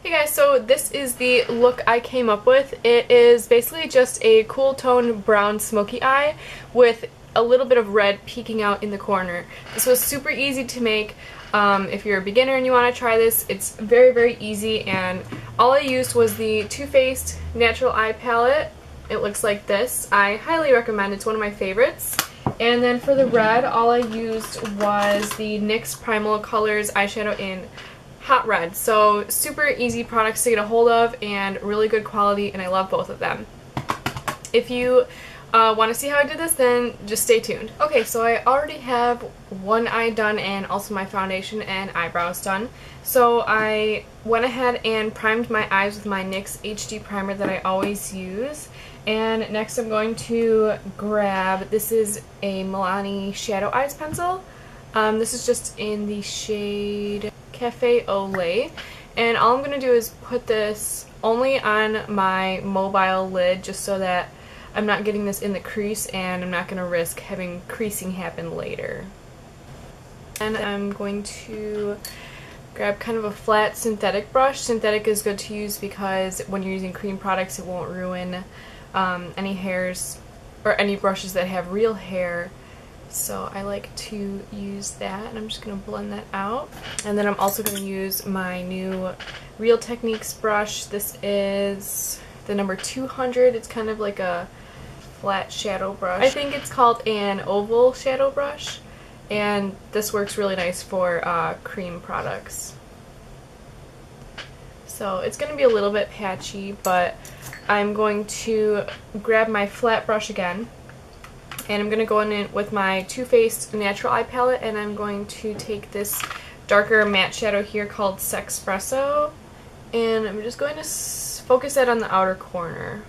Hey guys, so this is the look I came up with. It is basically just a cool tone brown smoky eye with a little bit of red peeking out in the corner. This was super easy to make. If you're a beginner and you want to try this, it's very easy, and all I used was the Too Faced Natural Eye Palette. It looks like this. I highly recommend it. It's one of my favorites. And then for the red, all I used was the NYX Primal Colors eyeshadow in Hot Red. So super easy products to get a hold of and really good quality, and I love both of them. If you want to see how I did this, then just stay tuned. Okay, so I already have one eye done and also my foundation and eyebrows done. So I went ahead and primed my eyes with my NYX HD primer that I always use. And next I'm going to grab, this is a Milani Shadow Eyes pencil. This is just in the shade Cafe Au Lait. And all I'm going to do is put this only on my mobile lid just so that I'm not getting this in the crease and I'm not going to risk having creasing happen later. And I'm going to grab kind of a flat synthetic brush. Synthetic is good to use because when you're using cream products it won't ruin any hairs or any brushes that have real hair. So I like to use that, and I'm just going to blend that out. And then I'm also going to use my new Real Techniques brush. This is the number 200. It's kind of like a flat shadow brush. I think it's called an oval shadow brush, and this works really nice for cream products. So it's going to be a little bit patchy, but I'm going to grab my flat brush again, and I'm going to go in with my Too Faced Natural Eye Palette, and I'm going to take this darker matte shadow here called Sexpresso, and I'm just going to focus that on the outer corner.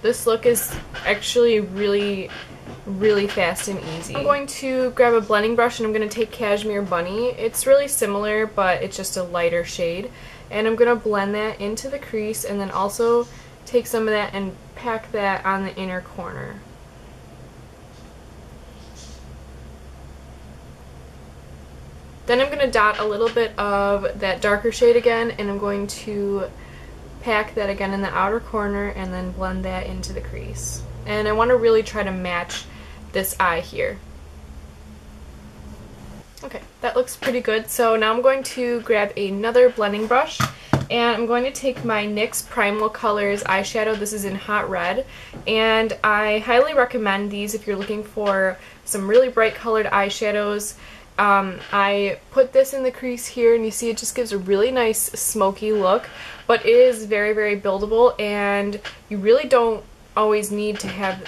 This look is actually really fast and easy. I'm going to grab a blending brush and I'm going to take Cashmere Bunny. It's really similar, but it's just a lighter shade. And I'm going to blend that into the crease and then also take some of that and pack that on the inner corner. Then I'm going to dot a little bit of that darker shade again, and I'm going to pack that again in the outer corner and then blend that into the crease. And I want to really try to match this eye here. Okay, that looks pretty good. So now I'm going to grab another blending brush, and I'm going to take my NYX Primal Colors eyeshadow. This is in Hot Red, and I highly recommend these if you're looking for some really bright colored eyeshadows. I put this in the crease here, and you see it just gives a really nice smoky look, but it is very buildable, and you really don't always need to have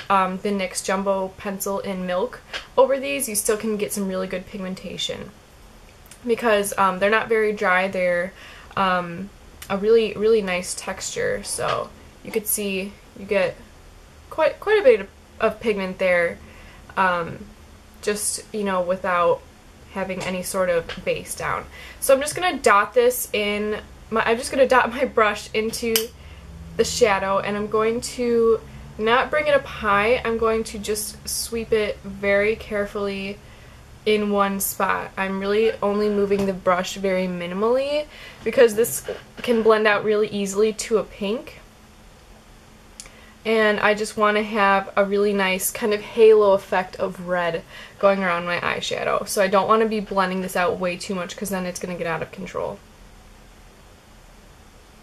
the NYX Jumbo Pencil in Milk over these. You still can get some really good pigmentation because they're not very dry. They're a really nice texture, so you could see you get quite a bit of pigment there, just, you know, without having any sort of base down. So I'm just gonna dot this in I'm just gonna dot my brush into the shadow, and I'm going to not bring it up high. I'm going to just sweep it very carefully in one spot. I'm really only moving the brush very minimally because this can blend out really easily to a pink. And I just want to have a really nice kind of halo effect of red going around my eyeshadow. So I don't want to be blending this out way too much because then it's going to get out of control.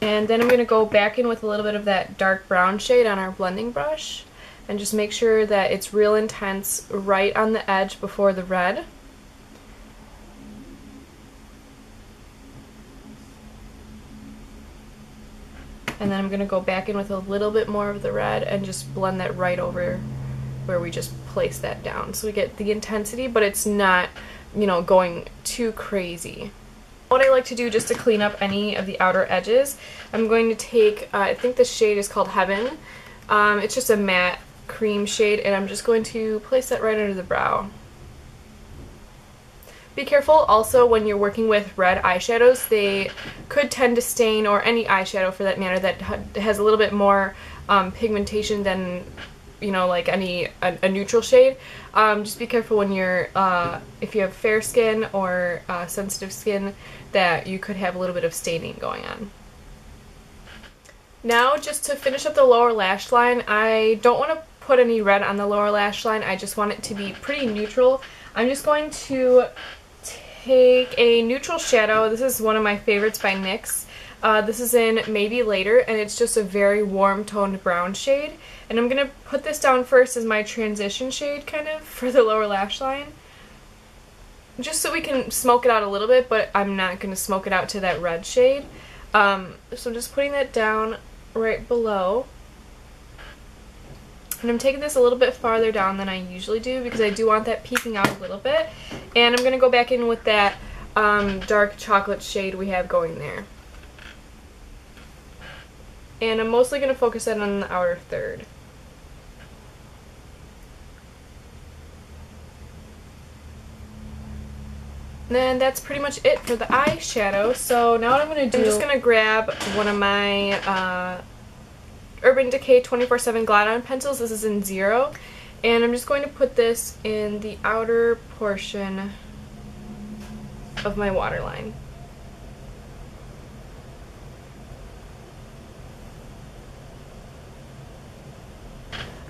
And then I'm going to go back in with a little bit of that dark brown shade on our blending brush and just make sure that it's real intense right on the edge before the red. And then I'm going to go back in with a little bit more of the red and just blend that right over where we just placed that down. So we get the intensity, but it's not, you know, going too crazy. What I like to do just to clean up any of the outer edges, I'm going to take, I think the shade is called Heaven. It's just a matte cream shade, and I'm just going to place that right under the brow. Be careful also when you're working with red eyeshadows. They could tend to stain, or any eyeshadow for that matter that has a little bit more pigmentation than you know, like a neutral shade. Just be careful when you're, if you have fair skin or sensitive skin, that you could have a little bit of staining going on. Now, just to finish up the lower lash line, I don't want to put any red on the lower lash line. I just want it to be pretty neutral. I'm just going to take a neutral shadow. This is one of my favorites by NYX. This is in Maybe Later, and it's just a very warm toned brown shade. And I'm going to put this down first as my transition shade, kind of, for the lower lash line. Just so we can smoke it out a little bit, but I'm not going to smoke it out to that red shade. So I'm just putting that down right below. And I'm taking this a little bit farther down than I usually do because I do want that peeking out a little bit. And I'm going to go back in with that dark chocolate shade we have going there. And I'm mostly going to focus that on the outer third. And then that's pretty much it for the eyeshadow. So now what I'm going to do, I'm just going to grab one of my Urban Decay 24/7 Glide-On pencils. This is in 0. And I'm just going to put this in the outer portion of my waterline.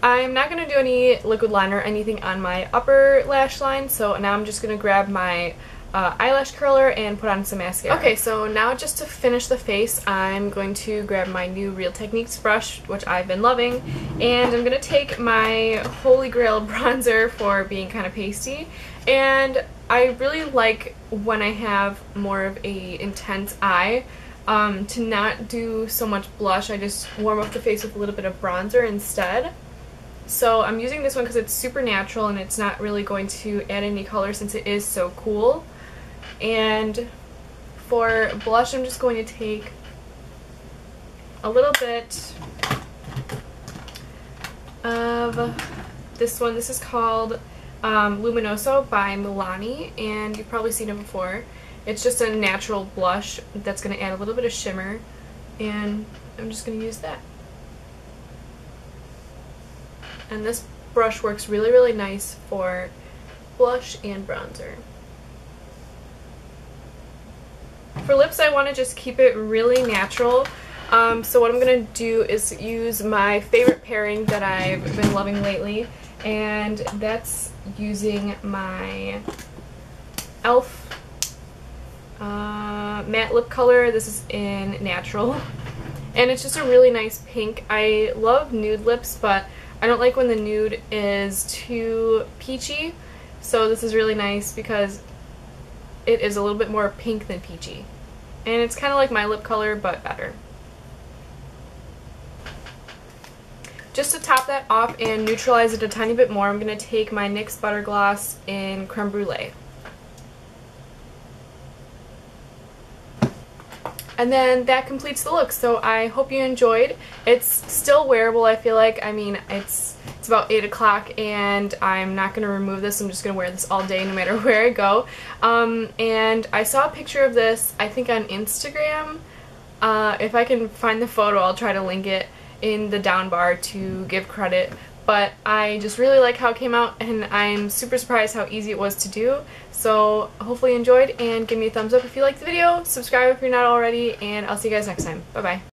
I'm not going to do any liquid liner or anything on my upper lash line, so now I'm just going to grab my eyelash curler and put on some mascara. Okay, so now just to finish the face, I'm going to grab my new Real Techniques brush, which I've been loving, and I'm going to take my Holy Grail bronzer for being kind of pasty. And I really like when I have more of a intense eye, to not do so much blush. I just warm up the face with a little bit of bronzer instead. So I'm using this one because it's super natural and it's not really going to add any color since it is so cool. And for blush, I'm just going to take a little bit of this one. This is called Luminoso by Milani, and you've probably seen it before. It's just a natural blush that's going to add a little bit of shimmer, and I'm just going to use that. And this brush works really, really nice for blush and bronzer. For lips, I want to just keep it really natural. So what I'm going to do is use my favorite pairing that I've been loving lately, and that's using my e.l.f. Matte lip color. This is in Natural, and it's just a really nice pink. I love nude lips, but I don't like when the nude is too peachy, so this is really nice because it is a little bit more pink than peachy. And it's kind of like my lip color, but better. Just to top that off and neutralize it a tiny bit more, I'm going to take my NYX Butter Gloss in Creme Brulee. And then that completes the look, so I hope you enjoyed. It's still wearable, I feel like. I mean, it's about 8 o'clock and I'm not going to remove this. I'm just going to wear this all day no matter where I go. And I saw a picture of this, I think on Instagram. If I can find the photo, I'll try to link it in the down bar to give credit. But I just really like how it came out, and I'm super surprised how easy it was to do. So hopefully you enjoyed, and give me a thumbs up if you liked the video, subscribe if you're not already, and I'll see you guys next time. Bye bye.